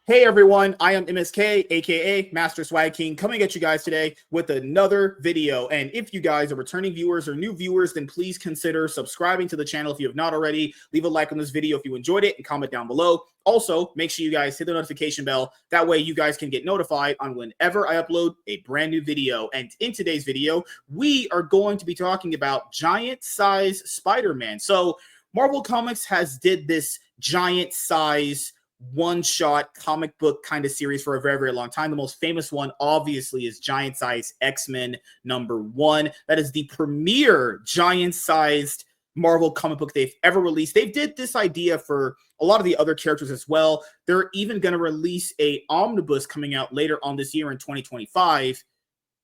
Hey everyone, I am MSK, aka Master Swag King, coming at you guys today with another video. And if you guys are returning viewers or new viewers, then please consider subscribing to the channel if you have not already. Leave a like on this video if you enjoyed it and comment down below. Also, make sure you guys hit the notification bell. That way you guys can get notified on whenever I upload a brand new video. And in today's video, we are going to be talking about giant size Spider-Man. So Marvel Comics has did this giant size one-shot comic book kind of series for a very, very long time. The most famous one, obviously, is Giant Size X-Men #1. That is the premier giant-sized Marvel comic book they've ever released. They did this idea for a lot of the other characters as well. They're even going to release a omnibus coming out later on this year in 2025,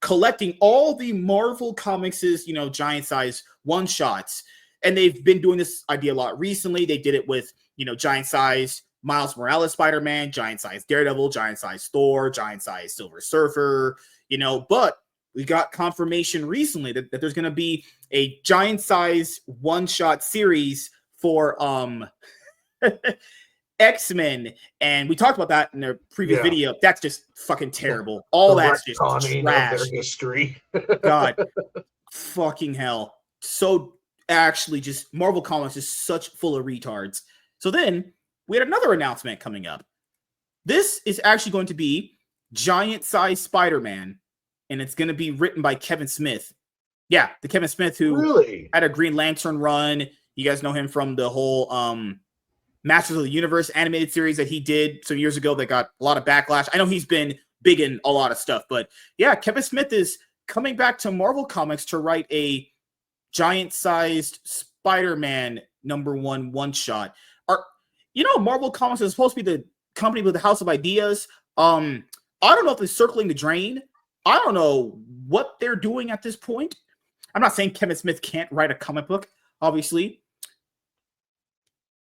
collecting all the Marvel Comics' giant-size one-shots. And they've been doing this idea a lot recently. They did it with, giant-size Miles Morales Spider-Man, giant-size Daredevil, giant-size Thor, giant-size Silver Surfer, but we got confirmation recently that there's going to be a giant-size one-shot series for X-Men, and we talked about that in a previous video. That's just fucking terrible. All that's just trash. Their history. God, fucking hell. So actually, just Marvel Comics is such full of retards. So then we had another announcement coming up. This is actually going to be giant-sized Spider-Man, and it's going to be written by Kevin Smith. Yeah, the Kevin Smith who had a Green Lantern run. You guys know him from the whole Masters of the Universe animated series that he did some years ago that got a lot of backlash. I know he's been big in a lot of stuff, but yeah, Kevin Smith is coming back to Marvel Comics to write a giant-sized Spider-Man #1 one-shot. Marvel Comics is supposed to be the company with the House of Ideas. I don't know if they're circling the drain. I don't know what they're doing at this point. I'm not saying Kevin Smith can't write a comic book, obviously.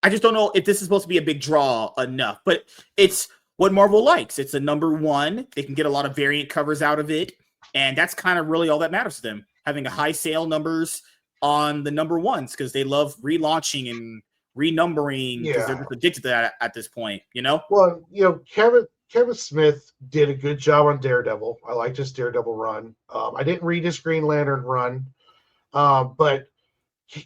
I just don't know if this is supposed to be a big draw enough, but it's what Marvel likes. It's a #1. They can get a lot of variant covers out of it, and that's kind of really all that matters to them, having a high sale numbers on the #1s because they love relaunching and renumbering because they're just addicted to that at this point, Well, Kevin Smith did a good job on Daredevil. I liked his Daredevil run. I didn't read his Green Lantern run, but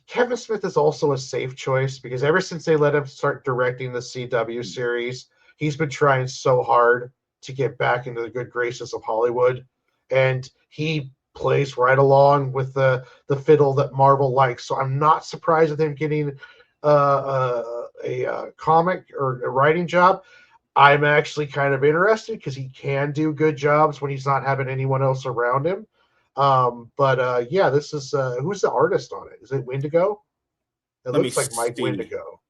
Kevin Smith is also a safe choice because ever since they let him start directing the CW series, he's been trying so hard to get back into the good graces of Hollywood, and he plays right along with the fiddle that Marvel likes. So I'm not surprised with him getting a comic or a writing job. I'm actually kind of interested because he can do good jobs when he's not having anyone else around him. This is who's the artist on it? Is it Wendigo? It looks like Mike Wendigo.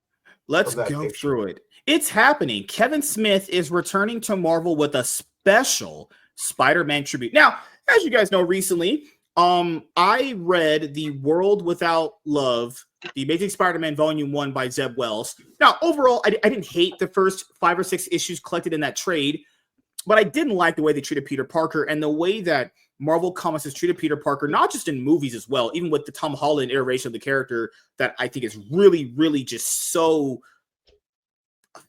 Let's go through it. It's happening. Kevin Smith is returning to Marvel with a special Spider-Man tribute. Now, as you guys know, recently, I read The World Without Love, The Amazing Spider-Man Volume 1 by Zeb Wells. Now, overall, I didn't hate the first 5 or 6 issues collected in that trade, but I didn't like the way they treated Peter Parker and the way that Marvel Comics has treated Peter Parker, not just in movies as well, even with the Tom Holland iteration of the character that I think is really, really just so,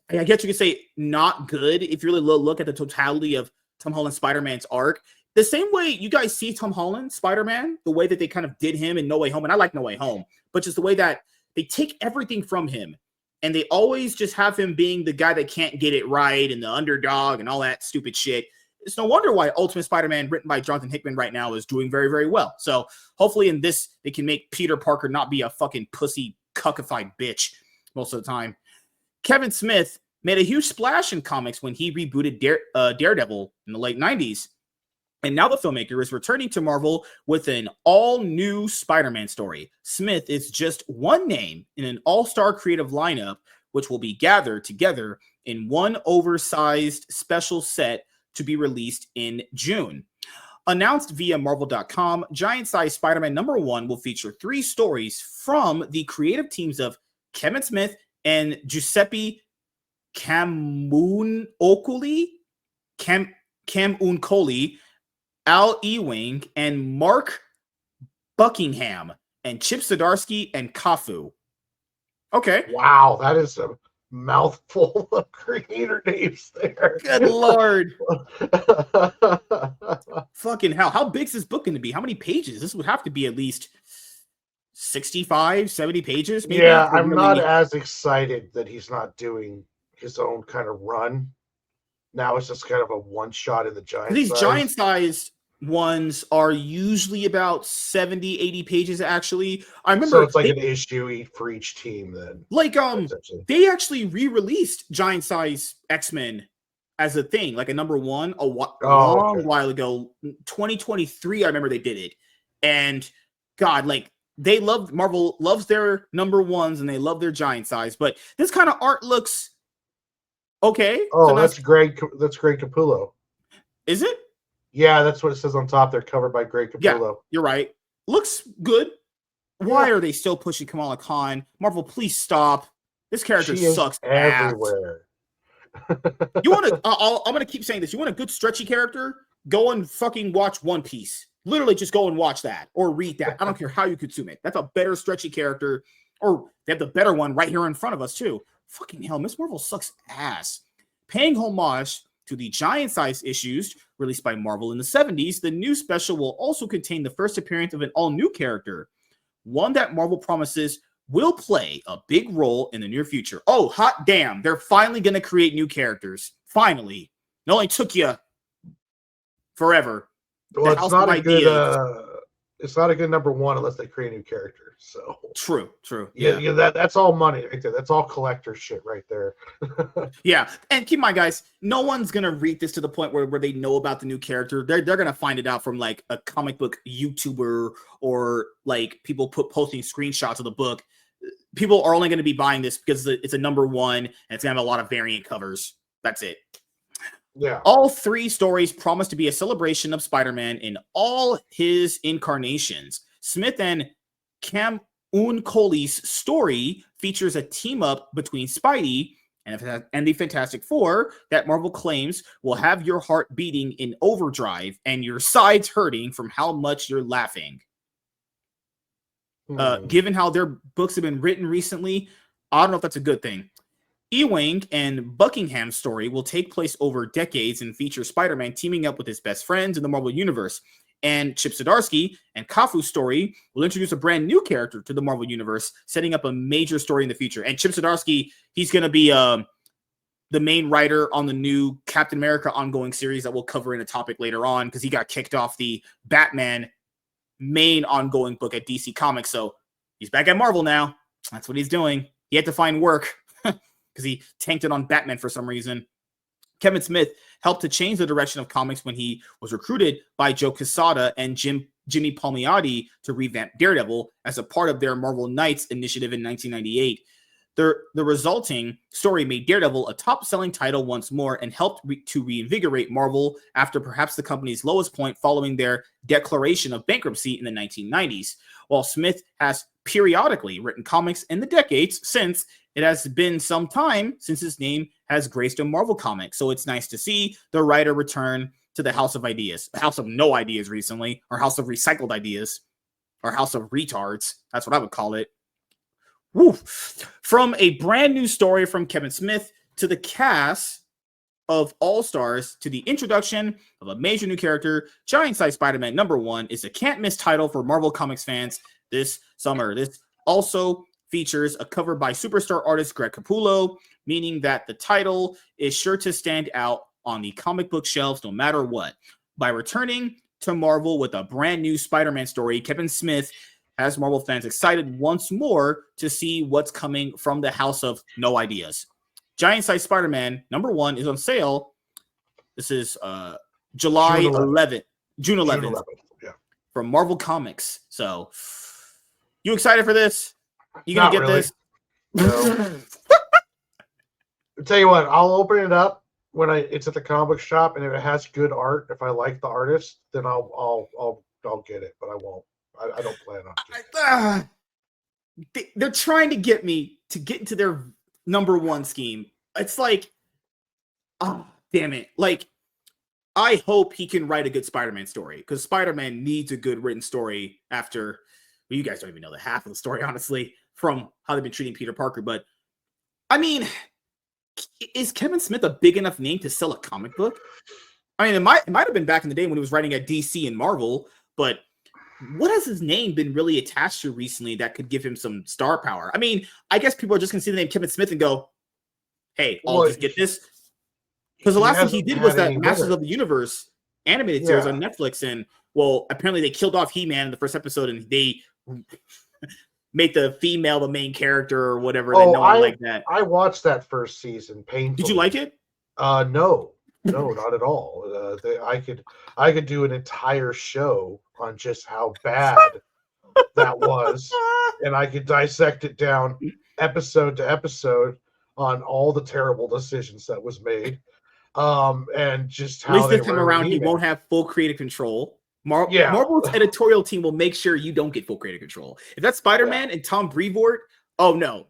I guess you could say, not good if you really look at the totality of Tom Holland Spider-Man's arc. The same way you guys see Tom Holland, Spider-Man, the way that they kind of did him in No Way Home, and I like No Way Home, but just the way that they take everything from him, and they always just have him being the guy that can't get it right and the underdog and all that stupid shit. It's no wonder why Ultimate Spider-Man, written by Jonathan Hickman right now, is doing very, very well. So hopefully in this, they can make Peter Parker not be a fucking pussy, cuckified bitch most of the time. Kevin Smith made a huge splash in comics when he rebooted Daredevil in the late 90s. And now the filmmaker is returning to Marvel with an all-new Spider-Man story. Smith is just one name in an all-star creative lineup, which will be gathered together in one oversized special set to be released in June. Announced via Marvel.com, Giant Size Spider-Man #1 will feature 3 stories from the creative teams of Kevin Smith and Giuseppe Camuncoli, Al Ewing, and Mark Buckingham, and Chip Zdarsky and Cafu. Okay. Wow, that is mouthful of creator names there. Good Lord. Fucking hell. How big's this book going to be? How many pages? This would have to be at least 65, 70 pages, maybe. Yeah, I'm not as excited that he's not doing his own kind of run. Now it's just kind of a one shot in the giant These size. giant sized ones are usually about 70, 80 pages, actually. I remember. So it's like an issue for each team then. Like, they actually re-released giant size X-Men as a thing, like a number one, a long while ago. 2023, I remember they did it. And God, like, Marvel loves their number ones and they love their giant size, but this kind of art looks okay. Oh, that's Greg. That's Greg Capullo. Is it? Yeah, that's what it says on top. They're covered by Greg Capullo. Yeah, you're right. Looks good. Why are they still pushing Kamala Khan? Marvel, please stop. This character sucks everywhere. You want to? I'm gonna keep saying this. You want a good stretchy character? Go and fucking watch One Piece. Literally, just go and watch that or read that. I don't care how you consume it. That's a better stretchy character. Or they have the better one right here in front of us too. Fucking hell, Miss Marvel sucks ass. Paying homage to the giant size issues released by Marvel in the 70s, the new special will also contain the first appearance of an all-new character, one that Marvel promises will play a big role in the near future. Oh, hot damn. They're finally going to create new characters. Finally. It only took you forever. Well, it's not a good number one unless they create a new character. So true. Yeah, that's all money right there. That's all collector shit right there. Yeah, and keep in mind, guys, no one's gonna read this to the point where they know about the new character. They're gonna find it out from like a comic book YouTuber or like people posting screenshots of the book. People are only going to be buying this because it's a number one and it's going to have a lot of variant covers. That's it. Yeah. All three stories promise to be a celebration of Spider-Man in all his incarnations. Smith and Cam Uncoli's story features a team-up between Spidey and the Fantastic Four that Marvel claims will have your heart beating in overdrive and your sides hurting from how much you're laughing. Given how their books have been written recently, I don't know if that's a good thing. Ewing and Buckingham's story will take place over decades and feature Spider-Man teaming up with his best friends in the Marvel Universe. And Chip Zdarsky and Kafu's story will introduce a brand new character to the Marvel Universe, setting up a major story in the future. And Chip Zdarsky, he's going to be the main writer on the new Captain America ongoing series that we'll cover in a topic later on because he got kicked off the Batman main ongoing book at DC Comics. So he's back at Marvel now. That's what he's doing. He had to find work because he tanked it on Batman for some reason. Kevin Smith helped to change the direction of comics when he was recruited by Joe Quesada and Jimmy Palmiotti to revamp Daredevil as a part of their Marvel Knights initiative in 1998. The resulting story made Daredevil a top-selling title once more and helped to reinvigorate Marvel after perhaps the company's lowest point following their declaration of bankruptcy in the 1990s. While Smith has periodically written comics in the decades since, it has been some time since his name has graced a Marvel comic, so it's nice to see the writer return to the House of Ideas, a House of No Ideas recently, or House of Recycled Ideas, or House of Retards. That's what I would call it. Woo. From a brand new story from Kevin Smith to the cast of All-Stars to the introduction of a major new character, Giant Size Spider-Man #1 is a can't-miss title for Marvel Comics fans this summer. This also features a cover by superstar artist Greg Capullo, meaning that the title is sure to stand out on the comic book shelves no matter what. By returning to Marvel with a brand new Spider-Man story, Kevin Smith has Marvel fans excited once more to see what's coming from the House of No Ideas. Giant Size Spider-Man #1 is on sale. This is June 11th. Yeah. From Marvel Comics. So, you excited for this? You gonna get this? No. I'll tell you what, I'll open it up when it's at the comic book shop, and if it has good art, if I like the artist, then I'll get it, but I won't. I don't plan on it. They're trying to get me to get into their #1 scheme. It's like, oh, damn it. Like, I hope he can write a good Spider-Man story because Spider-Man needs a good written story after, well, you guys don't even know the half of the story, honestly, from how they've been treating Peter Parker. But, I mean, is Kevin Smith a big enough name to sell a comic book? I mean, it might have been back in the day when he was writing at DC and Marvel, but what has his name been really attached to recently that could give him some star power? I mean, I guess people are just gonna see the name Kevin Smith and go, "Hey, I'll just get this." Because the last thing he did was that Masters of the Universe animated series on Netflix, and well, apparently they killed off He-Man in the first episode, and they make the female the main character or whatever. Oh, no one like that. I watched that first season. Painfully. Did you like it? No, not at all. I could do an entire show on just how bad that was, and I could dissect it down episode to episode on all the terrible decisions that was made, and just how. At least this time around, he won't have full creative control. Marvel's editorial team will make sure you don't get full creative control. If that's Spider-Man and Tom Brevoort, oh no.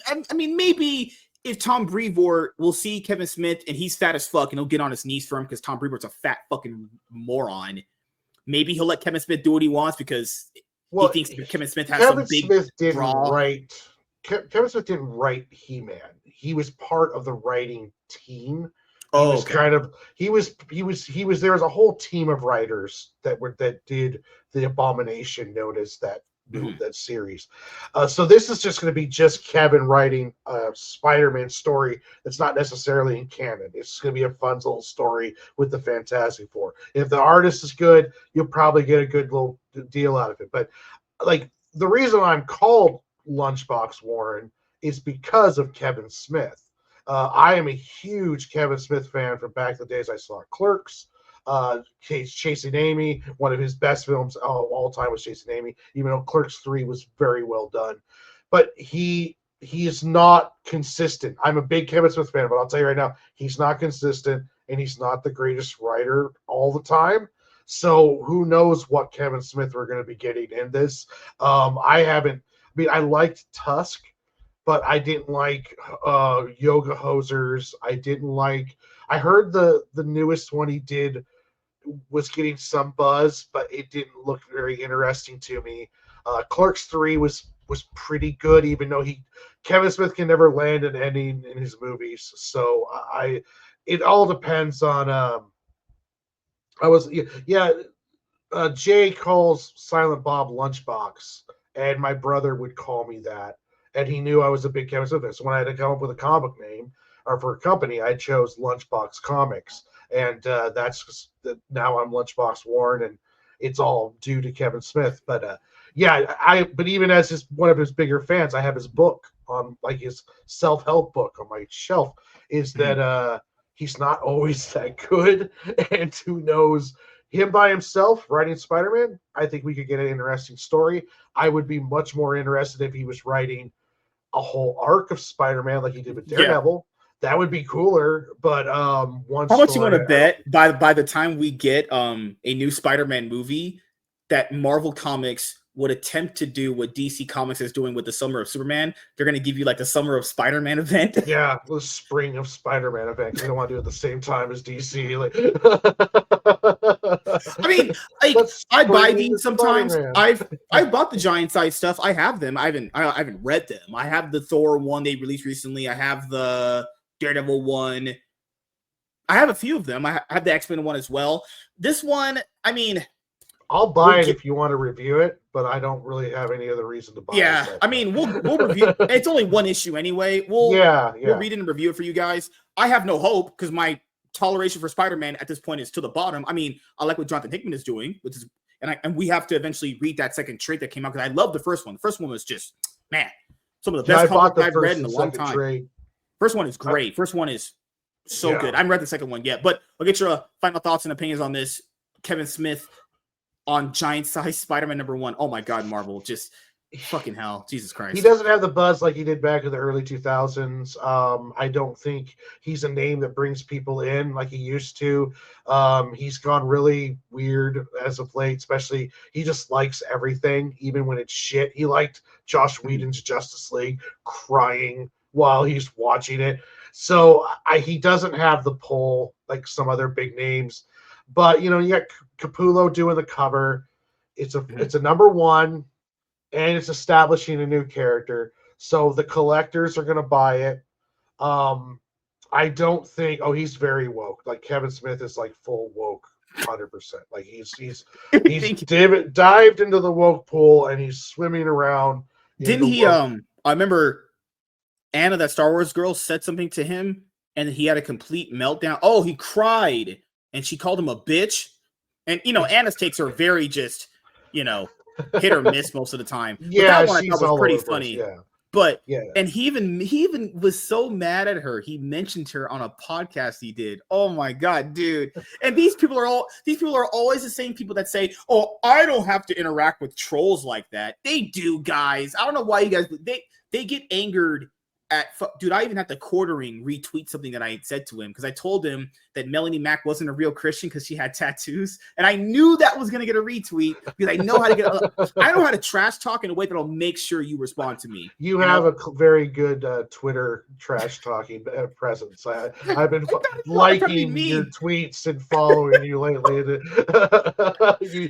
I mean, maybe if Tom Brevoort will see Kevin Smith and he's fat as fuck and he'll get on his knees for him because Tom Brevoort's a fat fucking moron. Maybe he'll let Kevin Smith do what he wants because he thinks Kevin Smith has some big draw. Kevin Smith didn't write He-Man. He was part of the writing team. There was a whole team of writers that did the Abomination notice that series. So this is just going to be just Kevin writing a Spider-Man story that's not necessarily in canon. It's going to be a fun little story with the Fantastic Four. If the artist is good, you'll probably get a good little deal out of it. But like the reason I'm called Lunchbox Warren is because of Kevin Smith. I am a huge Kevin Smith fan from back in the days I saw Clerks. Chasing Amy, one of his best films of all time was Chasing Amy, even though Clerks 3 was very well done. But he is not consistent. I'm a big Kevin Smith fan, but I'll tell you right now, he's not consistent, and he's not the greatest writer all the time. So who knows what Kevin Smith we're going to be getting in this. I liked Tusk, but I didn't like Yoga Hosers. I heard the newest one he did was getting some buzz, but it didn't look very interesting to me. Clerks 3 was pretty good, even though Kevin Smith can never land an ending in his movies. So it all depends on Jay calls Silent Bob Lunchbox, and my brother would call me that. And he knew I was a big Kevin Smith fan. So when I had to come up with a comic name or for a company, I chose Lunchbox Comics. And now I'm Lunchbox Warren, and it's all due to Kevin Smith. But but even as one of his bigger fans, I have his book on, like, his self-help book on my shelf, is that he's not always that good. And who knows, him by himself writing Spider-Man, I think we could get an interesting story. I would be much more interested if he was writing a whole arc of Spider-Man like he did with Daredevil. That would be cooler. But how much you want to bet by the time we get a new Spider-Man movie that Marvel Comics would attempt to do what DC Comics is doing with the Summer of Superman? They're going to give you like the Summer of Spider-Man event. Yeah, the Spring of Spider-Man event. They don't want to do it at the same time as DC. I mean, I buy these sometimes. I've bought the giant size stuff. I have them. I haven't read them. I have the Thor one they released recently. I have the Daredevil one. I have a few of them. I have the X-Men one as well. This one, I mean, I'll buy it if you want to review it, but I don't really have any other reason to buy it. Yeah, I mean, we'll review. It's only one issue anyway. We'll read it and review it for you guys. I have no hope because my toleration for Spider-Man at this point is to the bottom. I mean, I like what Jonathan Hickman is doing, which is, and we have to eventually read that second trade that came out because I love the first one. The first one was just, man, some of the best comics I've read in a long time. Trade. First one is great. First one is so good. I haven't read the second one yet, but I'll get your final thoughts and opinions on this. Kevin Smith on giant size Spider-Man #1. Oh my God, Marvel, just fucking hell. Jesus Christ. He doesn't have the buzz like he did back in the early 2000s. I don't think he's a name that brings people in like he used to. He's gone really weird as of late, especially he just likes everything, even when it's shit. He liked Josh Whedon's Justice League, crying while he's watching it. So he doesn't have the pull like some other big names. But, you got Capullo doing the cover. It's a #1, and it's establishing a new character. So the collectors are going to buy it. I don't think. Oh, he's very woke. Like Kevin Smith is like full woke, 100%. Like he's Think dived into the woke pool and he's swimming around in didn't the he? woke. I remember Anna, that Star Wars girl, said something to him, and he had a complete meltdown. Oh, he cried, and she called him a bitch. And Anna's takes are very just hit or miss most of the time. But Yeah, that one I she's thought was all pretty over the place. funny. Yeah, But yeah. and he even was so mad at her. He mentioned her on a podcast he did. Oh my god, dude! And these people are always the same people that say, "Oh, I don't have to interact with trolls like that." They do, guys. I don't know why you guys they get angered at. Dude, I even had to quartering retweet something that I had said to him because I told him that Melanie Mack wasn't a real Christian because she had tattoos, and I knew that was gonna get a retweet because I know how to get. I know how to trash talk in a way that'll make sure you respond to me. You have a very good Twitter trash talking presence. I've been liking your tweets and following you lately.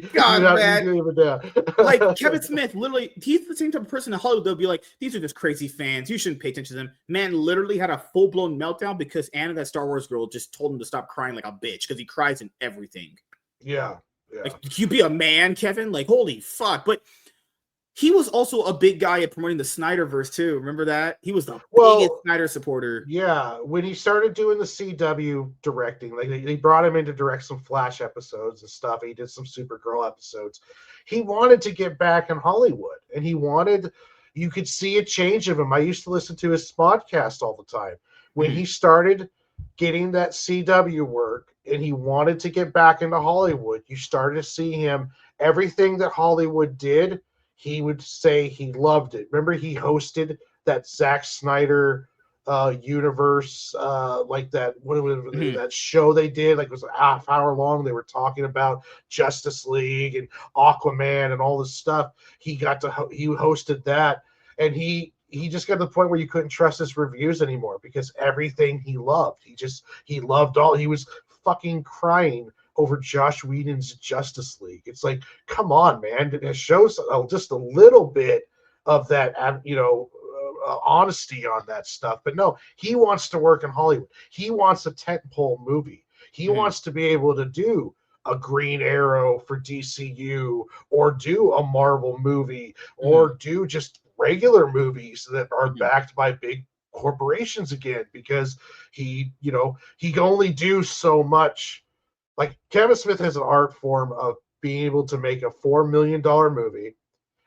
God, man. You do even Like Kevin Smith, literally, he's the same type of person in Hollywood. They'll be like, "These are just crazy fans. You shouldn't pay attention to them." Man, literally had a full blown meltdown because Anna, that Star Wars girl, just told him to stop crying like a bitch because he cries in everything. Yeah. Like, you be a man, Kevin. Like, holy fuck! But he was also a big guy at promoting the Snyderverse too. Remember that? He was the biggest Snyder supporter. Yeah, when he started doing the CW directing, like they brought him in to direct some Flash episodes and stuff. He did some Supergirl episodes. He wanted to get back in Hollywood, and you could see a change of him. I used to listen to his podcast all the time. When he started getting that CW work and he wanted to get back into Hollywood, you started to see him, everything that Hollywood did, he would say he loved it. Remember, he hosted that Zack Snyder universe, like that, that show they did, like it was a half hour long. They were talking about Justice League and Aquaman and all this stuff. He hosted that, and he just got to the point where you couldn't trust his reviews anymore because everything he loved, he loved all. He was fucking crying over Josh Whedon's Justice League. It's like, come on, man. It shows just a little bit of that, honesty on that stuff. But no, he wants to work in Hollywood. He wants a tentpole movie. He wants to be able to do a Green Arrow for DCU or do a Marvel movie or do just regular movies that are backed by big corporations again, because he can only do so much. Like Kevin Smith has an art form of being able to make a $4 million movie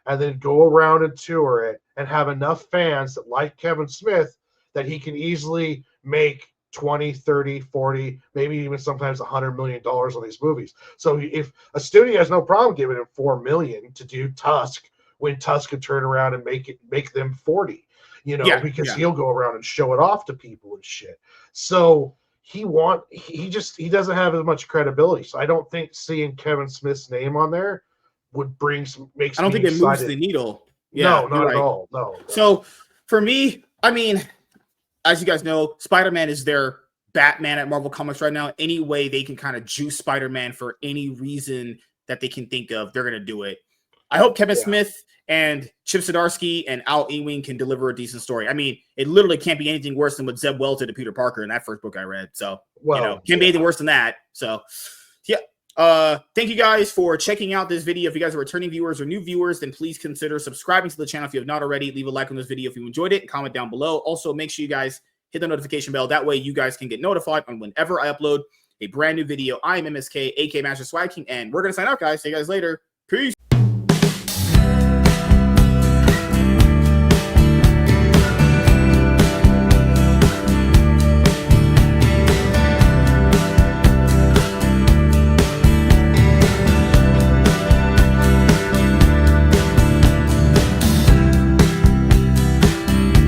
and then go around and tour it and have enough fans that like Kevin Smith that he can easily make 20, 30, 40, maybe even sometimes $100 million on these movies. So if a studio has no problem giving him $4 million to do Tusk, when Tusk could turn around and make them 40, because he'll go around and show it off to people and shit. So he doesn't have as much credibility. So I don't think seeing Kevin Smith's name on there would makes I don't think it moves the needle. Yeah, no, not at all. No. So for me, I mean, as you guys know, Spider-Man is their Batman at Marvel Comics right now. Any way they can kind of juice Spider-Man for any reason that they can think of, they're gonna do it. I hope Kevin Smith and Chip Zdarsky and Al Ewing can deliver a decent story. I mean, it literally can't be anything worse than what Zeb Wells did to Peter Parker in that first book I read. So, can't be anything worse than that. So, thank you guys for checking out this video. If you guys are returning viewers or new viewers, then please consider subscribing to the channel if you have not already. Leave a like on this video if you enjoyed it. Comment down below. Also, make sure you guys hit the notification bell. That way you guys can get notified on whenever I upload a brand new video. I am MSK, aka Master Swag King, and we're going to sign out, guys. See you guys later. Peace.